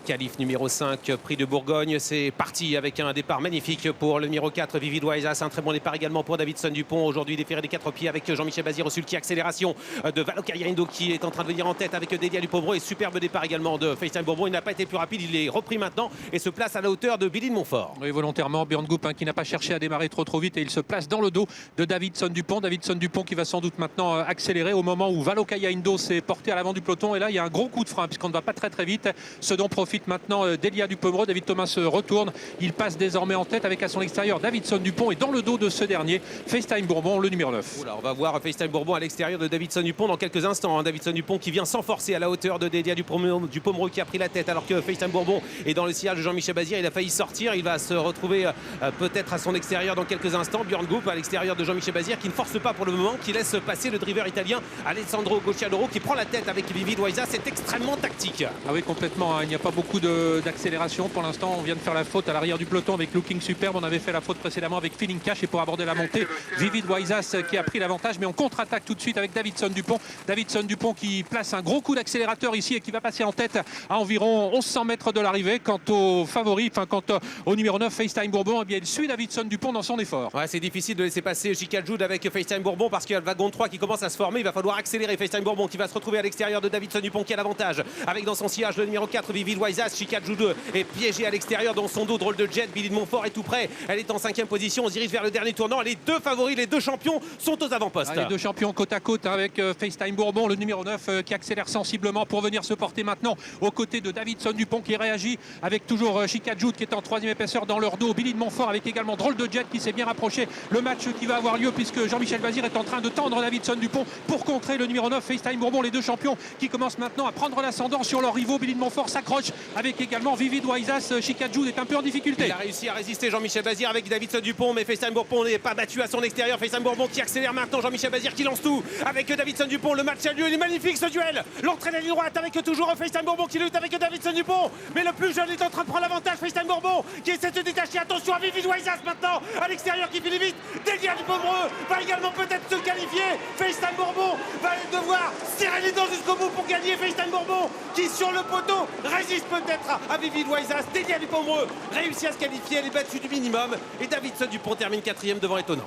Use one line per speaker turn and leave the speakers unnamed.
qualif numéro 5, Prix de Bourgogne. C'est parti avec un départ magnifique pour le numéro 4, Vivid Waisas. Un très bon départ également pour Davidson Dupont. Aujourd'hui déféré des 4 pieds avec Jean-Michel Bazir au sulky. Accélération de Valokaya Indo qui est en train de venir en tête avec Delia Dupombreux. Et superbe départ également de FaceTime Bourbon. Il n'a pas été plus rapide, il est repris maintenant et se place à la hauteur de Billy de Montfort.
Oui, volontairement, Björn Goop qui n'a pas cherché à démarrer trop vite et il se place dans le dos de Davidson Dupont. Davidson Dupont qui va sans doute maintenant accélérer au moment où Valokaya Indo s'est porté à l'avant du peloton. Et là, il y a un gros coup de frein puisqu'on ne va pas très vite. Ce dont profite maintenant Delia Dupombreux. David Thomas se retourne. Il passe désormais en tête avec à son extérieur Davidson Dupont et dans le dos de ce dernier, FaceTime Bourbon, le numéro 9.
Oula, on va voir FaceTime Bourbon à l'extérieur de Davidson Dupont dans quelques instants. Davidson Dupont qui vient s'enforcer à la hauteur de Delia Dupombreux qui a pris la tête alors que FaceTime Bourbon est dans le sillage de Jean-Michel Bazir. Il a failli sortir. Il va se retrouver peut-être à son extérieur dans quelques instants. Björn Goop à l'extérieur de Jean-Michel Bazir qui ne force pas pour le moment, qui laisse passer le driver italien Alessandro Gocciadoro qui prend la tête avec Vivid Waisas. C'est extrêmement tactique.
Ah oui, complètement. Il n'y a pas beaucoup d'accélération pour l'instant. On vient de faire la faute à l'arrière du peloton avec Looking Superb. On avait fait la faute précédemment avec Feeling Cash et pour aborder la montée, Vivid Waisas qui a pris l'avantage. Mais on contre-attaque tout de suite avec Davidson Dupont. Davidson Dupont qui place un gros coup d'accélérateur ici et qui va passer en tête à environ 1100 mètres de l'arrivée. Quant au favori, quant au numéro 9, FaceTime Bourbon, eh bien, il suit Davidson Dupont dans son effort.
Ouais, c'est difficile de laisser passer Chika Jude avec FaceTime Bourbon parce qu'il y a le wagon 3 qui commence à se former. Il va falloir accélérer. FaceTime Bourbon qui va se retrouver à l'extérieur de Davidson Dupont qui a l'avantage avec dans son sillage le numéro 4, Vivid Waisas. Chika Jude est piégé à l'extérieur dans son dos. Drôle de jet. Billy de Montfort est tout près. Elle est en 5e position. On se dirige vers le dernier tournant. Les deux favoris, les deux champions sont aux avant-postes.
Les deux champions côte à côte avec FaceTime Bourbon, le numéro 9 qui accélère sensiblement pour venir se porter maintenant aux côtés de Davidson Dupont qui réagit avec toujours Chika Jude qui est en 3e épaisseur dans leur dos. Billy de Montfort avec également Drôle de jet qui s'est bien rapproché. Le match qui va avoir lieu puisque Jean-Michel Bazir est en train de tendre Davidson Dupont pour contrer le numéro 9 FaceTime Bourbon. Les deux champions qui commencent maintenant à prendre l'ascendant sur leurs rivaux. Billy de Montfort s'accroche avec également Vivid Waisas. Chika Jude est un peu en difficulté.
Il a réussi à résister Jean-Michel Bazir avec Davidson Dupont, mais FaceTime Bourbon n'est pas battu à son extérieur. FaceTime Bourbon qui accélère maintenant. Jean-Michel Bazir qui lance tout avec Davidson Dupont. Le match a lieu, il est magnifique ce duel. L'entrée de la ligne droite avec toujours FaceTime Bourbon qui lutte avec Davidson Dupont. Mais le plus jeune est en train de prendre l'avantage. FaceTime Bourbon qui essaie de se détacher. Attention à Vivid Waisas maintenant à l'extérieur qui finit vite. Delia Dupombreux va également peut-être se qualifier. FaceTime Bourbon va devoir serrer les dents jusqu'au bout pour gagner. FaceTime Bourbon qui sur le poteau résiste peut-être à Vivid Waisas. Delia Dupombreux réussit à se qualifier. Elle est battue du minimum et Davidson Dupont termine 4e devant Étonnant.